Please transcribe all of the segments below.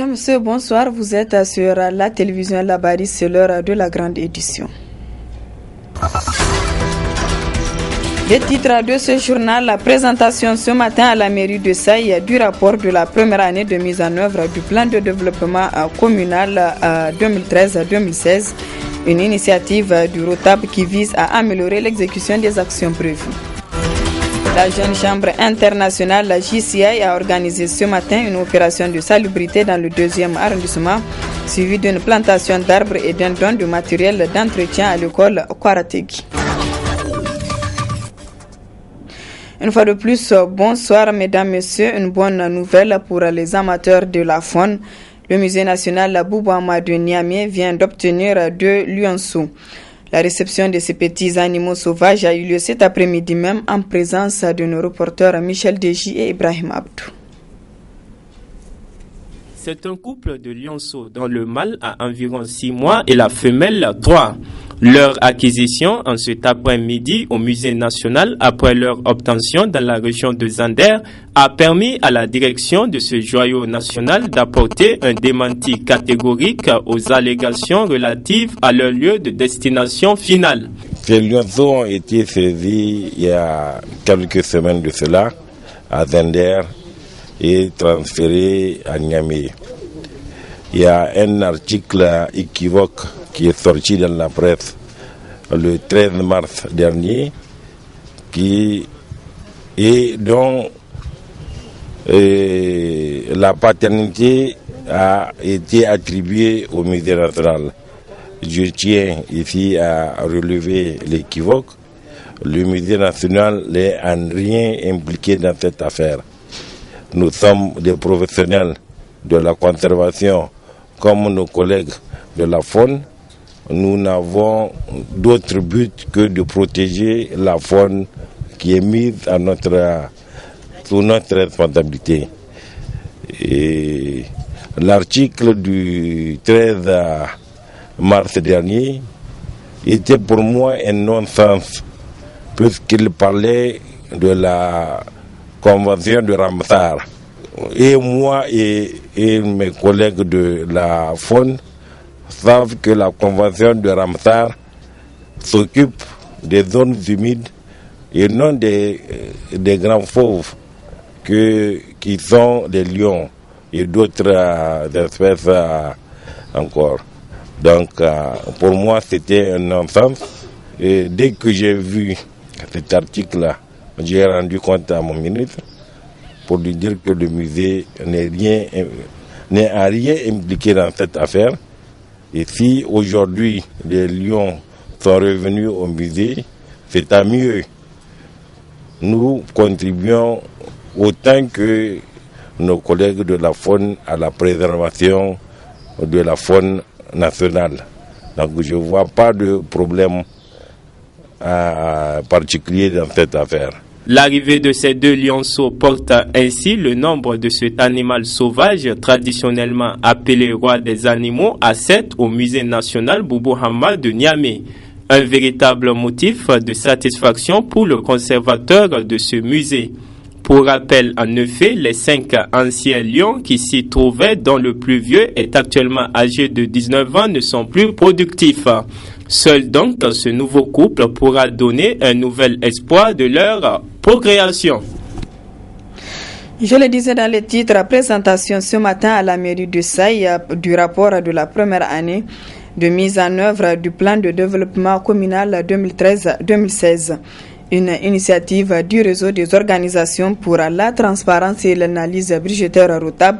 Mesdames, Messieurs, bonsoir. Vous êtes sur la télévision Labari, c'est l'heure de la grande édition. Les titres de ce journal, la présentation ce matin à la mairie de Saï du rapport de la première année de mise en œuvre du plan de développement communal 2013-2016, une initiative du ROTAB qui vise à améliorer l'exécution des actions prévues. La Jeune Chambre internationale, la JCI, a organisé ce matin une opération de salubrité dans le 2e arrondissement, suivie d'une plantation d'arbres et d'un don de matériel d'entretien à l'école Kwarategi. Une fois de plus, bonsoir mesdames, messieurs. Une bonne nouvelle pour les amateurs de la faune. Le musée national Boubouama de Niamey vient d'obtenir 2 lionceaux. La réception de ces petits animaux sauvages a eu lieu cet après-midi même en présence de nos reporters Michel Deji et Ibrahim Abdou. C'est un couple de lionceaux dont le mâle a environ 6 mois et la femelle 3. Leur acquisition en cet après-midi au musée national après leur obtention dans la région de Zander a permis à la direction de ce joyau national d'apporter un démenti catégorique aux allégations relatives à leur lieu de destination finale. Ces lionceaux ont été saisis il y a quelques semaines de cela à Zander et transférés à Niamey. Il y a un article équivoque qui est sorti dans la presse le 13 mars dernier, dont la paternité a été attribuée au musée national. Je tiens ici à relever l'équivoque. Le musée national n'est en rien impliqué dans cette affaire. Nous sommes des professionnels de la conservation comme nos collègues de la faune. Nous n'avons d'autre but que de protéger la faune qui est mise sous notre responsabilité. Et l'article du 13 mars dernier était pour moi un non-sens, puisqu'il parlait de la convention de Ramsar. Et moi et mes collègues de la faune savent que la convention de Ramsar s'occupe des zones humides et non des grands fauves qui sont des lions et d'autres espèces encore. Donc pour moi c'était un non-sens. Et dès que j'ai vu cet article-là, j'ai rendu compte à mon ministre pour lui dire que le musée n'est à rien impliqué dans cette affaire. Et si aujourd'hui les lions sont revenus au musée, c'est à mieux. Nous contribuons autant que nos collègues de la faune à la préservation de la faune nationale. Donc je ne vois pas de problème particulier dans cette affaire. L'arrivée de ces 2 lionceaux porte ainsi le nombre de cet animal sauvage traditionnellement appelé roi des animaux à 7 au musée national Boubouama de Niamey. Un véritable motif de satisfaction pour le conservateur de ce musée. Pour rappel, en effet, les 5 anciens lions qui s'y trouvaient, dont le plus vieux est actuellement âgé de 19 ans, ne sont plus productifs. Seul donc ce nouveau couple pourra donner un nouvel espoir de leur procréation. Je le disais dans les titres, présentation ce matin à la mairie de Saï du rapport de la première année de mise en œuvre du plan de développement communal 2013-2016. Une initiative du réseau des organisations pour la transparence et l'analyse budgétaire ROTAB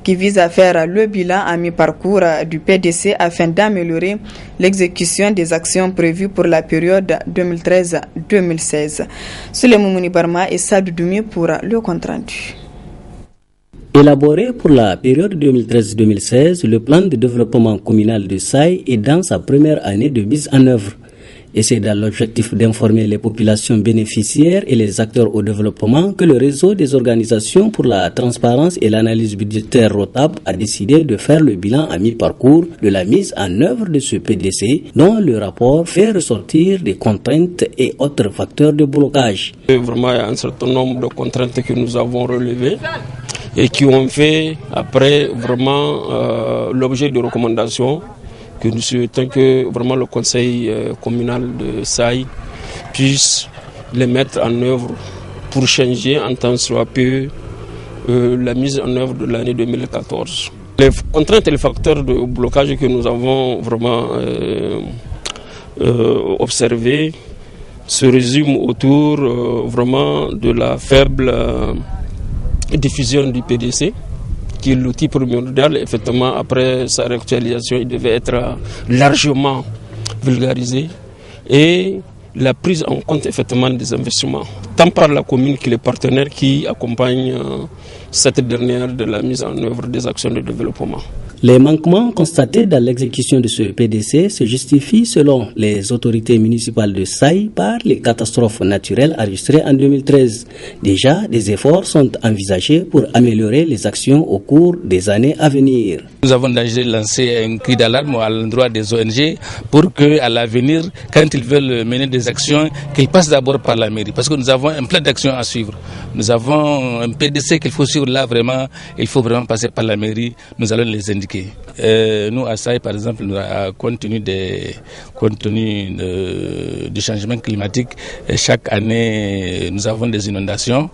qui vise à faire le bilan à mi-parcours du PDC afin d'améliorer l'exécution des actions prévues pour la période 2013-2016. Souleymane Mouni Barma et Sadou Doumi pour le compte-rendu. Élaboré pour la période 2013-2016, le plan de développement communal de Saï est dans sa première année de mise en œuvre. Et c'est dans l'objectif d'informer les populations bénéficiaires et les acteurs au développement que le réseau des organisations pour la transparence et l'analyse budgétaire ROTAB a décidé de faire le bilan à mi-parcours de la mise en œuvre de ce PDC, dont le rapport fait ressortir des contraintes et autres facteurs de blocage. Vraiment, il y a un certain nombre de contraintes que nous avons relevées. et qui ont fait après vraiment l'objet de recommandations que nous souhaitons que vraiment le conseil communal de Saï puisse les mettre en œuvre pour changer en tant soit peu la mise en œuvre de l'année 2014. Les contraintes et les facteurs de blocage que nous avons vraiment observés se résument autour vraiment de la faible diffusion du PDC, qui est l'outil primordial. Effectivement, après sa réactualisation, il devait être largement vulgarisé, et la prise en compte effectivement des investissements, tant par la commune que les partenaires qui accompagnent cette dernière de la mise en œuvre des actions de développement. Les manquements constatés dans l'exécution de ce PDC se justifient selon les autorités municipales de Saï par les catastrophes naturelles enregistrées en 2013. Déjà, des efforts sont envisagés pour améliorer les actions au cours des années à venir. Nous avons déjà lancé un cri d'alarme à l'endroit des ONG pour qu'à l'avenir, quand ils veulent mener des actions, qu'ils passent d'abord par la mairie. Parce que nous avons un plan d'action à suivre. Nous avons un PDC qu'il faut suivre là vraiment. Il faut vraiment passer par la mairie. Nous allons les indiquer. Nous, à Saï, par exemple, compte tenu du changement climatique, chaque année, nous avons des inondations.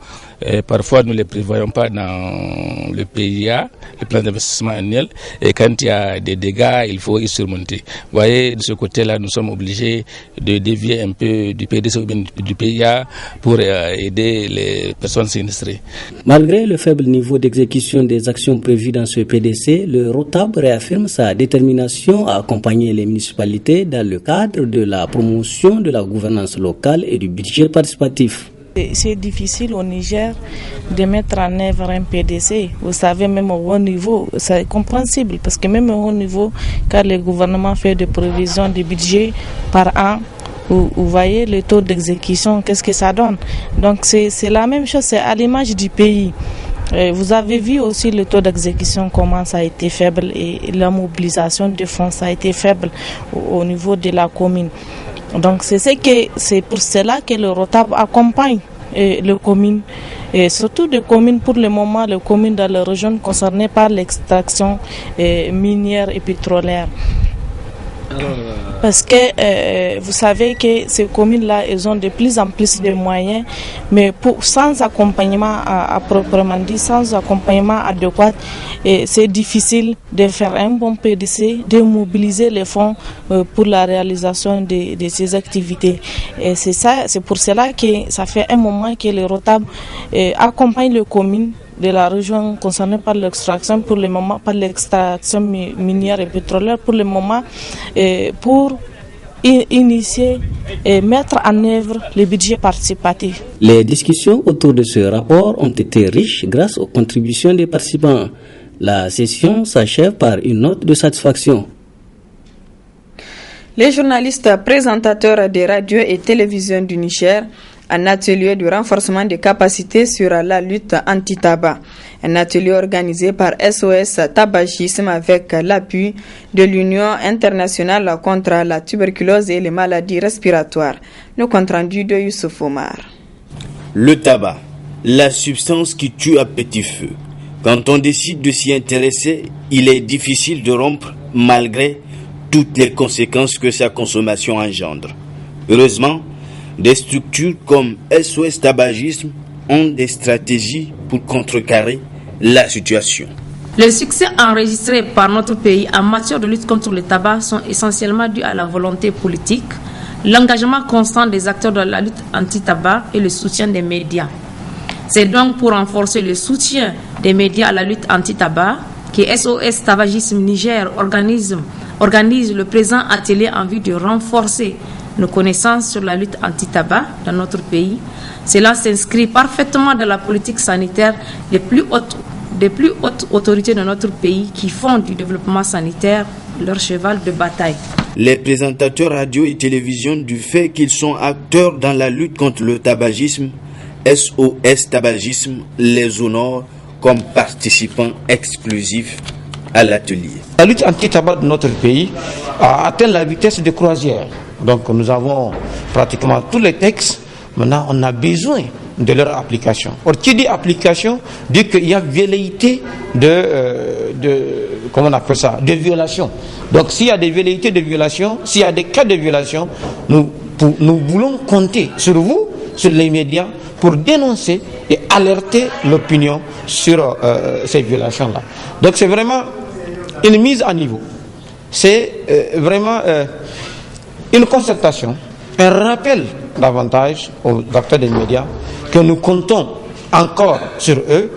Parfois, nous ne les prévoyons pas dans le PIA, le plan d'investissement annuel. Et quand il y a des dégâts, il faut y surmonter. Vous voyez, de ce côté-là, nous sommes obligés de dévier un peu du PDC ou bien du PIA pour aider les personnes sinistrées. Malgré le faible niveau d'exécution des actions prévues dans ce PDC, le ROTAB réaffirme sa détermination à accompagner les municipalités dans le cadre de la promotion de la gouvernance locale et du budget participatif. C'est difficile au Niger de mettre en œuvre un PDC. Vous savez, même au haut niveau, c'est compréhensible parce que même au haut niveau, quand le gouvernement fait des prévisions de budget par an, vous voyez le taux d'exécution, qu'est-ce que ça donne. Donc c'est la même chose, c'est à l'image du pays. Vous avez vu aussi le taux d'exécution, comment ça a été faible, et la mobilisation de fonds, ça a été faible au niveau de la commune. Donc c'est pour cela que le ROTAB accompagne les communes, et surtout des communes pour le moment, les communes dans les régions concernées par l'extraction minière et pétrolière. Parce que vous savez que ces communes-là, elles ont de plus en plus de moyens, mais sans accompagnement à proprement dit, sans accompagnement adéquat, c'est difficile de faire un bon PDC, de mobiliser les fonds pour la réalisation de ces activités. Et c'est pour cela que ça fait un moment que le ROTAB accompagne les communes de la région concernée par l'extraction, pour le moment, par l'extraction minière et pétrolière, pour le moment, pour initier et mettre en œuvre le budget participatif. Les discussions autour de ce rapport ont été riches grâce aux contributions des participants. La session s'achève par une note de satisfaction. Les journalistes présentateurs des radios et télévisions du Niger, un atelier de renforcement des capacités sur la lutte anti-tabac. Un atelier organisé par SOS Tabagisme avec l'appui de l'Union internationale contre la tuberculose et les maladies respiratoires. Le compte-rendu de Youssouf Omar. Le tabac, la substance qui tue à petit feu. Quand on décide de s'y intéresser, il est difficile de rompre malgré toutes les conséquences que sa consommation engendre. Heureusement, des structures comme SOS Tabagisme ont des stratégies pour contrecarrer la situation. Les succès enregistrés par notre pays en matière de lutte contre le tabac sont essentiellement dus à la volonté politique, l'engagement constant des acteurs de la lutte anti-tabac et le soutien des médias. C'est donc pour renforcer le soutien des médias à la lutte anti-tabac que SOS Tabagisme Niger organise le présent atelier en vue de renforcer nos connaissances sur la lutte anti-tabac dans notre pays. Cela s'inscrit parfaitement dans la politique sanitaire des plus hautes autorités de notre pays qui font du développement sanitaire leur cheval de bataille. Les présentateurs radio et télévision, du fait qu'ils sont acteurs dans la lutte contre le tabagisme, SOS Tabagisme les honore comme participants exclusifs à l'atelier. La lutte anti-tabac de notre pays a atteint la vitesse de croisière. Donc nous avons pratiquement tous les textes. Maintenant, on a besoin de leur application. Or, qui dit application dit qu'il y a velléité comment on appelle ça, de violation. Donc, s'il y a des velléités de violation, s'il y a des cas de violation, nous voulons compter sur vous, sur les médias, pour dénoncer et alerter l'opinion sur ces violations-là. Donc, c'est vraiment une mise à niveau. C'est vraiment une concertation, un rappel davantage aux acteurs des médias que nous comptons encore sur eux.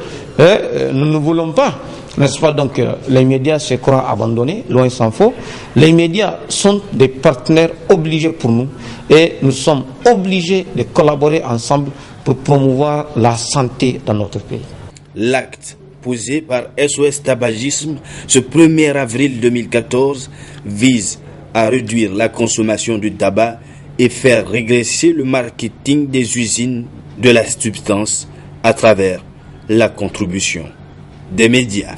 Nous ne voulons pas, n'est-ce pas, donc les médias se croient abandonnés, loin s'en faut. Les médias sont des partenaires obligés pour nous et nous sommes obligés de collaborer ensemble pour promouvoir la santé dans notre pays. L'acte posé par SOS Tabagisme ce 1er avril 2014 vise à réduire la consommation du tabac et faire régresser le marketing des usines de la substance à travers la contribution des médias.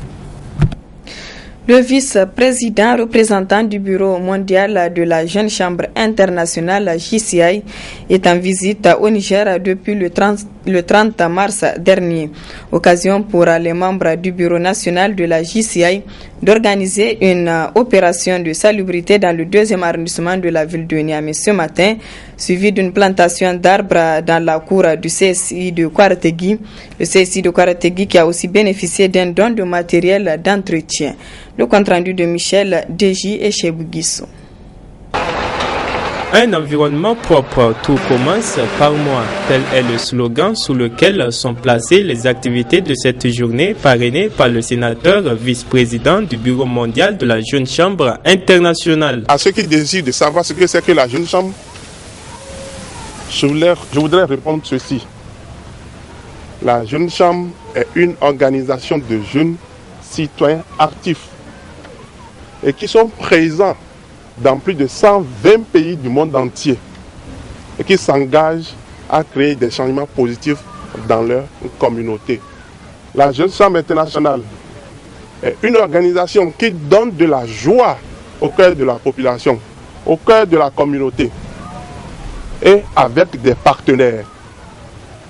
Le vice-président représentant du Bureau mondial de la Jeune Chambre internationale JCI est en visite au Niger depuis le 30 mars dernier. Occasion pour les membres du Bureau national de la JCI d'organiser une opération de salubrité dans le 2e arrondissement de la ville de Niamey ce matin, suivi d'une plantation d'arbres dans la cour du CSI de Kouarategui. Le CSI de Kouarategui qui a aussi bénéficié d'un don de matériel d'entretien. Le compte-rendu de Michel Deji et Chebouguissou. Un environnement propre, tout commence par moi. Tel est le slogan sous lequel sont placées les activités de cette journée parrainée par le sénateur vice-président du Bureau mondial de la Jeune Chambre internationale. À ceux qui désirent de savoir ce que c'est que la Jeune Chambre, je voudrais répondre ceci. La Jeune Chambre est une organisation de jeunes citoyens actifs et qui sont présents dans plus de 120 pays du monde entier et qui s'engagent à créer des changements positifs dans leur communauté. La Jeune Chambre internationale est une organisation qui donne de la joie au cœur de la population, au cœur de la communauté et avec des partenaires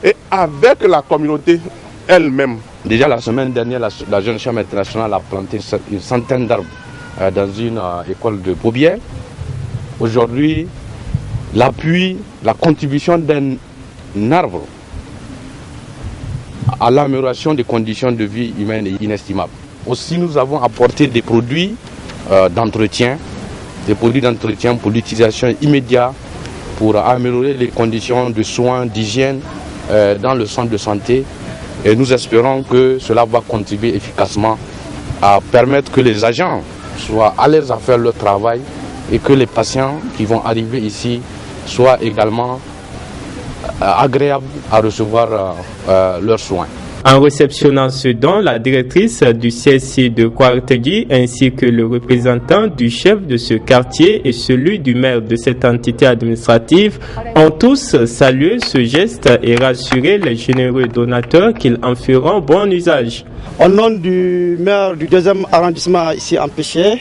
et avec la communauté elle-même. Déjà la semaine dernière, la Jeune Chambre internationale a planté une centaine d'arbres dans une école de Beaubière. Aujourd'hui, l'appui, la contribution d'un arbre à l'amélioration des conditions de vie humaine est inestimable. Aussi, nous avons apporté des produits d'entretien, pour l'utilisation immédiate, pour améliorer les conditions de soins, d'hygiène dans le centre de santé. Et nous espérons que cela va contribuer efficacement à permettre que les agents soient à l'aise à faire leur travail et que les patients qui vont arriver ici soient également agréables à recevoir leurs soins. En réceptionnant ce don, la directrice du CSI de Kouarategui ainsi que le représentant du chef de ce quartier et celui du maire de cette entité administrative ont tous salué ce geste et rassuré les généreux donateurs qu'ils en feront bon usage. Au nom du maire du 2e arrondissement ici empêché,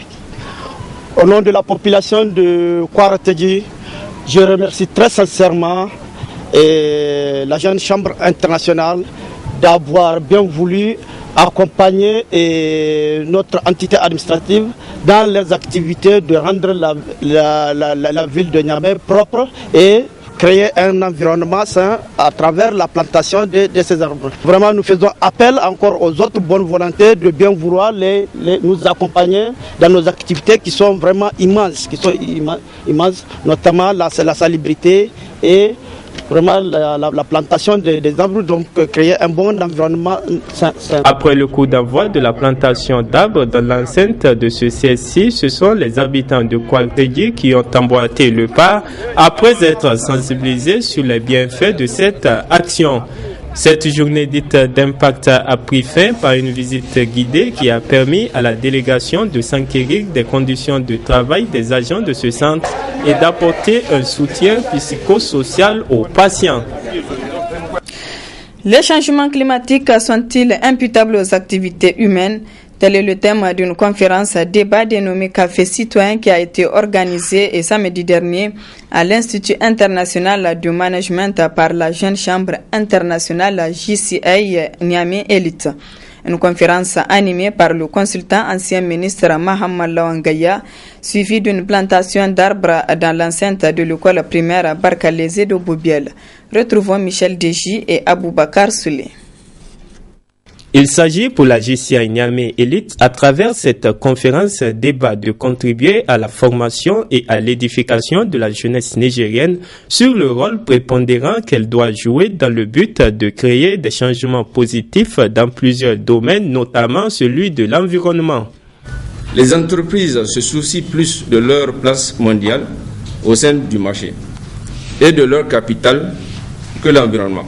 au nom de la population de Kouarategui, je remercie très sincèrement la Jeune Chambre internationale d'avoir bien voulu accompagner notre entité administrative dans les activités de rendre la ville de Niamey propre et créer un environnement sain à travers la plantation de ces arbres. Vraiment, nous faisons appel encore aux autres bonnes volontés de bien vouloir nous accompagner dans nos activités qui sont vraiment immenses, notamment la salubrité et vraiment la plantation des arbres, donc créer un bon environnement sain. Après le coup d'envoi de la plantation d'arbres dans l'enceinte de ce CSI, ce sont les habitants de Kouarategui qui ont emboîté le pas après être sensibilisés sur les bienfaits de cette action. Cette journée dite d'impact a pris fin par une visite guidée qui a permis à la délégation de s'enquérir des conditions de travail des agents de ce centre et d'apporter un soutien psychosocial aux patients. Les changements climatiques sont-ils imputables aux activités humaines? Tel est le thème d'une conférence débat dénommée Café citoyen qui a été organisée samedi dernier à l'Institut international de management par la Jeune Chambre internationale JCI Niamey Elite. Une conférence animée par le consultant ancien ministre Mahamad Lawan Gaya, suivie d'une plantation d'arbres dans l'enceinte de l'école primaire Barkalese de Boubiel. Retrouvons Michel Deji et Aboubakar Souley. Il s'agit pour la JCI Niamey Elite, à travers cette conférence débat, de contribuer à la formation et à l'édification de la jeunesse nigérienne sur le rôle prépondérant qu'elle doit jouer dans le but de créer des changements positifs dans plusieurs domaines, notamment celui de l'environnement. Les entreprises se soucient plus de leur place mondiale au sein du marché et de leur capital que l'environnement.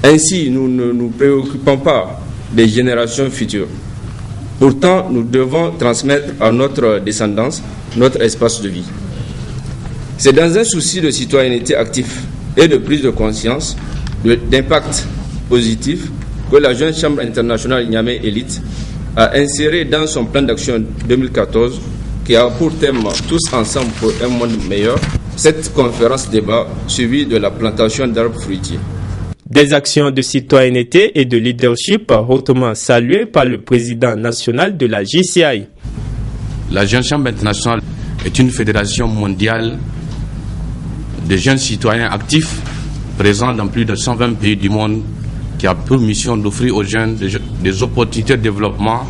Ainsi, nous ne nous préoccupons pas des générations futures. Pourtant, nous devons transmettre à notre descendance notre espace de vie. C'est dans un souci de citoyenneté active et de prise de conscience d'impact positif que la Jeune Chambre internationale Niamey Elite a inséré dans son plan d'action 2014, qui a pour thème « Tous ensemble pour un monde meilleur », cette conférence débat suivie de la plantation d'arbres fruitiers. Des actions de citoyenneté et de leadership hautement saluées par le président national de la JCI. La Jeune Chambre internationale est une fédération mondiale de jeunes citoyens actifs présents dans plus de 120 pays du monde, qui a pour mission d'offrir aux jeunes des opportunités de développement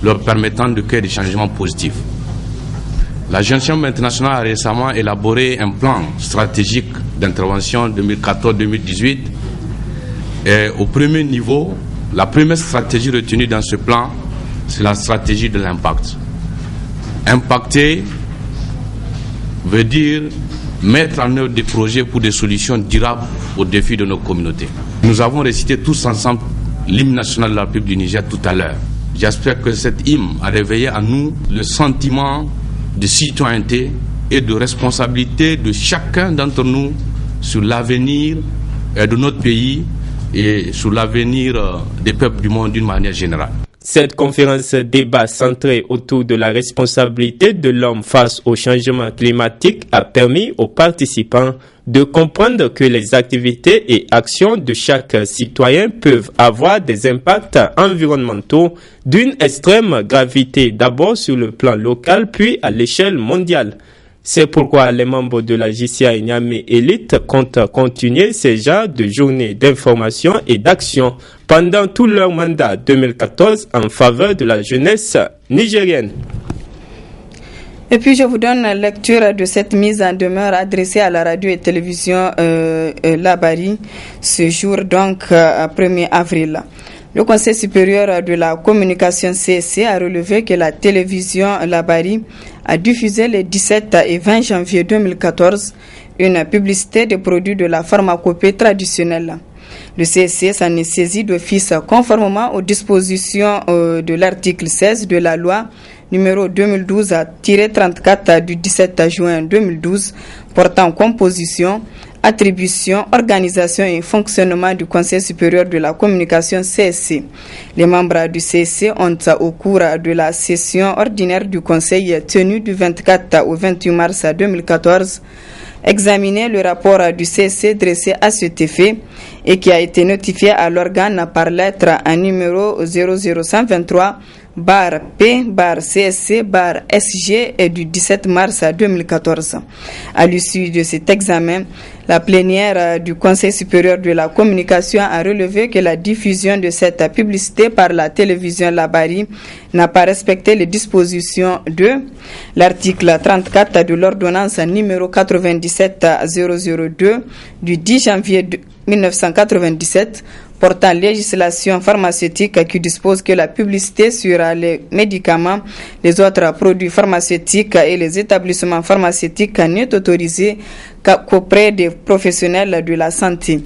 leur permettant de créer des changements positifs. La Jeune Chambre internationale a récemment élaboré un plan stratégique d'intervention 2014-2018. Et au premier niveau, la première stratégie retenue dans ce plan, c'est la stratégie de l'impact. Impacter veut dire mettre en œuvre des projets pour des solutions durables aux défis de nos communautés. Nous avons récité tous ensemble l'hymne national de la République du Niger tout à l'heure. J'espère que cet hymne a réveillé en nous le sentiment de citoyenneté et de responsabilité de chacun d'entre nous sur l'avenir de notre pays et sur l'avenir des peuples du monde d'une manière générale. Cette conférence débat centrée autour de la responsabilité de l'homme face au changement climatique a permis aux participants de comprendre que les activités et actions de chaque citoyen peuvent avoir des impacts environnementaux d'une extrême gravité, d'abord sur le plan local puis à l'échelle mondiale. C'est pourquoi les membres de la JCI Niamey Elite comptent continuer ces genres de journées d'information et d'action pendant tout leur mandat 2014 en faveur de la jeunesse nigérienne. Et puis je vous donne la lecture de cette mise en demeure adressée à la radio et télévision Labari ce jour, donc 1er avril. Le Conseil supérieur de la communication CSC a relevé que la télévision Labari a diffusé les 17 et 20 janvier 2014 une publicité des produits de la pharmacopée traditionnelle. Le CSC s'en est saisi d'office conformément aux dispositions de l'article 16 de la loi numéro 2012-34 du 17 juin 2012 portant composition, attribution, organisation et fonctionnement du Conseil supérieur de la communication CSC. Les membres du CSC ont, au cours de la session ordinaire du Conseil tenue du 24 au 28 mars 2014, examiné le rapport du CSC dressé à cet effet et qui a été notifié à l'organe par lettre en numéro 00123 /P/CSC/SG et du 17 mars 2014. À l'issue de cet examen, la plénière du Conseil supérieur de la communication a relevé que la diffusion de cette publicité par la télévision Labari n'a pas respecté les dispositions de l'article 34 de l'ordonnance numéro 97-002 du 10 janvier 1997 portant législation pharmaceutique qui dispose que la publicité sur les médicaments, les autres produits pharmaceutiques et les établissements pharmaceutiques n'est autorisée qu'auprès des professionnels de la santé.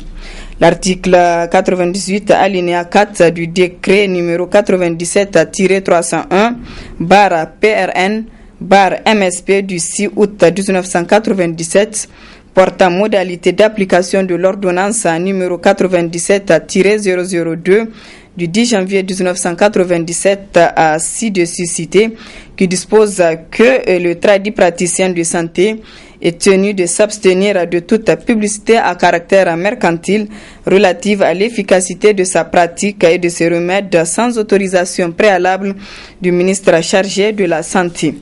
L'article 98 alinéa 4 du décret numéro 97-301/PRN/MSP du 6 août 1997 portant modalité d'application de l'ordonnance numéro 97-002 du 10 janvier 1997 à ci-dessus cité, qui dispose que le tradit praticien de santé est tenu de s'abstenir de toute publicité à caractère mercantile relative à l'efficacité de sa pratique et de ses remèdes sans autorisation préalable du ministre chargé de la Santé.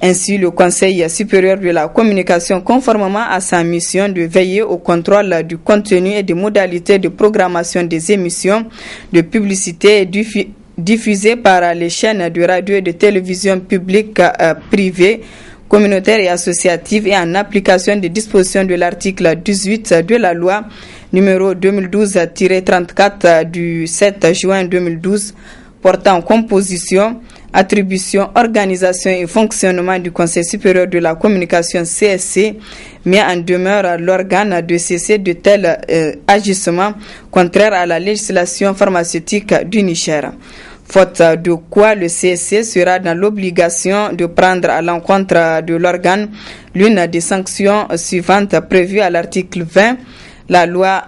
Ainsi, le Conseil supérieur de la communication, conformément à sa mission de veiller au contrôle du contenu et des modalités de programmation des émissions de publicité diffusées par les chaînes de radio et de télévision publiques, privées, communautaires et associatives, et en application des dispositions de l'article 18 de la loi numéro 2012-34 du 7 juin 2012 portant composition, attribution, organisation et fonctionnement du Conseil supérieur de la communication CSC, met en demeure l'organe de cesser de tels agissements contraires à la législation pharmaceutique du Niger. Faute de quoi le CSC sera dans l'obligation de prendre à l'encontre de l'organe l'une des sanctions suivantes prévues à l'article 20, la loi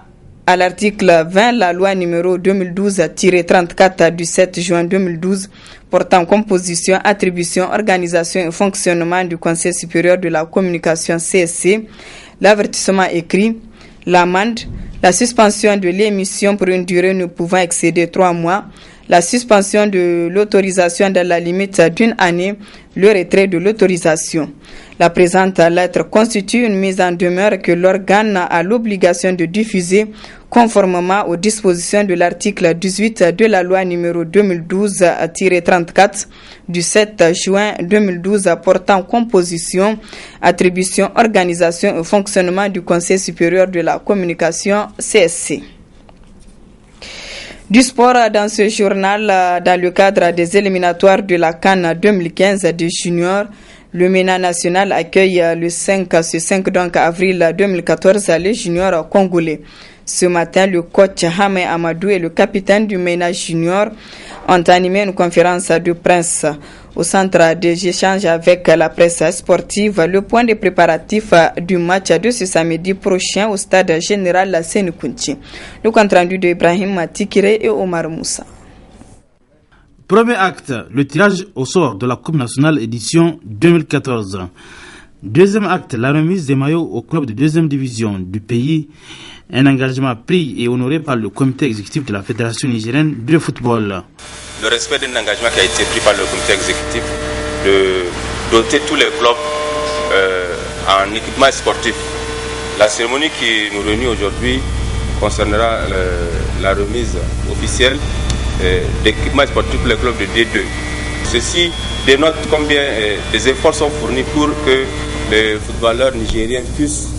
numéro 2012-34 du 7 juin 2012 portant composition, attribution, organisation et fonctionnement du Conseil supérieur de la communication CSC, l'avertissement écrit, l'amende, la suspension de l'émission pour une durée ne pouvant excéder 3 mois, la suspension de l'autorisation dans la limite d'une année, le retrait de l'autorisation. La présente lettre constitue une mise en demeure que l'organe a l'obligation de diffuser conformément aux dispositions de l'article 18 de la loi numéro 2012-34 du 7 juin 2012 portant composition, attribution, organisation et fonctionnement du Conseil supérieur de la communication CSC. Du sport dans ce journal, dans le cadre des éliminatoires de la CAN 2015 des juniors, le MENA national accueille ce 5 avril 2014 les juniors congolais. Ce matin, le coach Hamé Amadou et le capitaine du MENA junior ont animé une conférence de presse au centre des échanges avec la presse sportive, le point de préparatif du match de ce samedi prochain au stade général Sénikounti. Le compte rendu de Ibrahim Matikire et Omar Moussa. Premier acte, le tirage au sort de la Coupe nationale édition 2014. Deuxième acte, la remise des maillots au club de deuxième division du pays. Un engagement pris et honoré par le comité exécutif de la Fédération nigérienne de football. Le respect d'un engagement qui a été pris par le comité exécutif de doter tous les clubs en équipement sportif. La cérémonie qui nous réunit aujourd'hui concernera la remise officielle d'équipements sportifs pour les clubs de D2. Ceci dénote combien des efforts sont fournis pour que les footballeurs nigériens puissent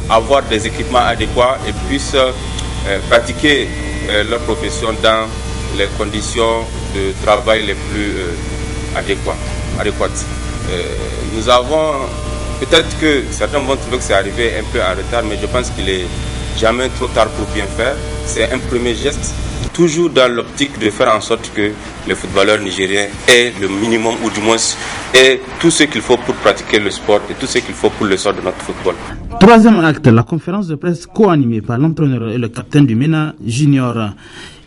avoir des équipements adéquats et puissent pratiquer leur profession dans les conditions de travail les plus adéquates. Nous avons, peut-être que certains vont trouver que c'est arrivé un peu en retard, mais je pense qu'il est jamais trop tard pour bien faire. C'est un premier geste, toujours dans l'optique de faire en sorte que les footballeurs nigériens aient le minimum ou du moins aient tout ce qu'il faut pour pratiquer le sport et tout ce qu'il faut pour le sort de notre football. Troisième acte, la conférence de presse co-animée par l'entraîneur et le capitaine du MENA junior.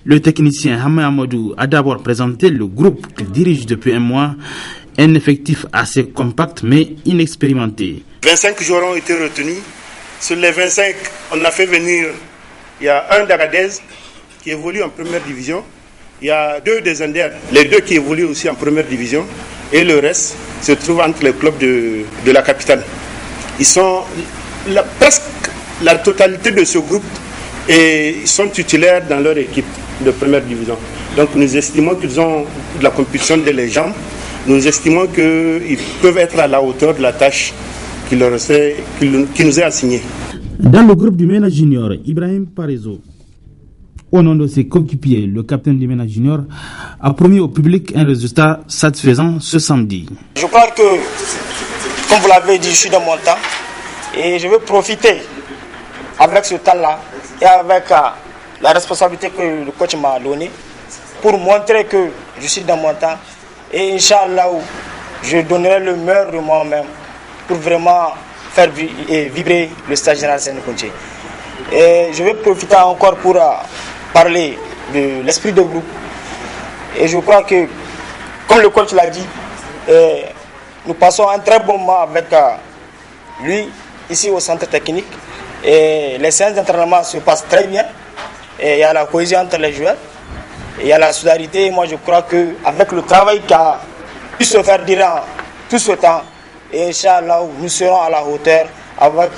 Le technicien Hamé Amadou a d'abord présenté le groupe qu'il dirige depuis un mois, un effectif assez compact mais inexpérimenté. 25 joueurs ont été retenus. Sur les 25, on a fait venir, il y a un d'Agadez qui évolue en première division. Il y a 2 des Indiens, les 2 qui évoluent aussi en première division. Et le reste se trouve entre les clubs de la capitale. Ils sont presque la totalité de ce groupe et ils sont titulaires dans leur équipe de première division. Donc nous estimons qu'ils ont de la compétition de légende. Nous estimons qu'ils peuvent être à la hauteur de la tâche qui nous est assignée. Dans le groupe du MENA Junior, Ibrahim Parezo, au nom de ses coéquipiers, le capitaine du MENA Junior a promis au public un résultat satisfaisant ce samedi. Je crois que, comme vous l'avez dit, je suis dans mon temps et je veux profiter avec ce temps-là et avec la responsabilité que le coach m'a donnée pour montrer que je suis dans mon temps et Inch'Allah, je donnerai le meilleur de moi-même pour vraiment faire vibrer le stade général Sénégal. Et je vais profiter encore pour parler de l'esprit de groupe. Et je crois que, comme le coach l'a dit, nous passons un très bon moment avec lui ici au centre technique. Et les séances d'entraînement se passent très bien. Et il y a la cohésion entre les joueurs. Et il y a la solidarité. Et moi, je crois qu'avec le travail qui a pu se faire durant tout ce temps, et Inch'Allah, nous serons à la hauteur avec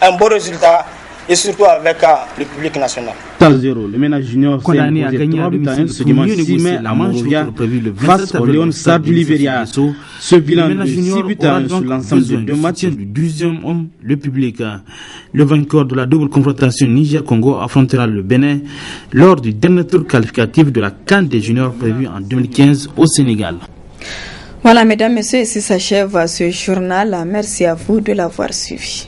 un bon résultat et surtout avec le public national. 0, le ménage junior condamné à gagner 3 buts à 1 ce dimanche 6 mai à Monrovia face au León Star du Libéria. Ce bilan de 6 buts à 1 sur l'ensemble de 2 matchs du 12e homme, le public. Le vainqueur de la double confrontation Niger-Congo affrontera le Bénin lors du dernier tour qualificatif de la CAN des juniors prévu en 2015 au Sénégal. Voilà, mesdames, messieurs, ici s'achève ce journal. Merci à vous de l'avoir suivi.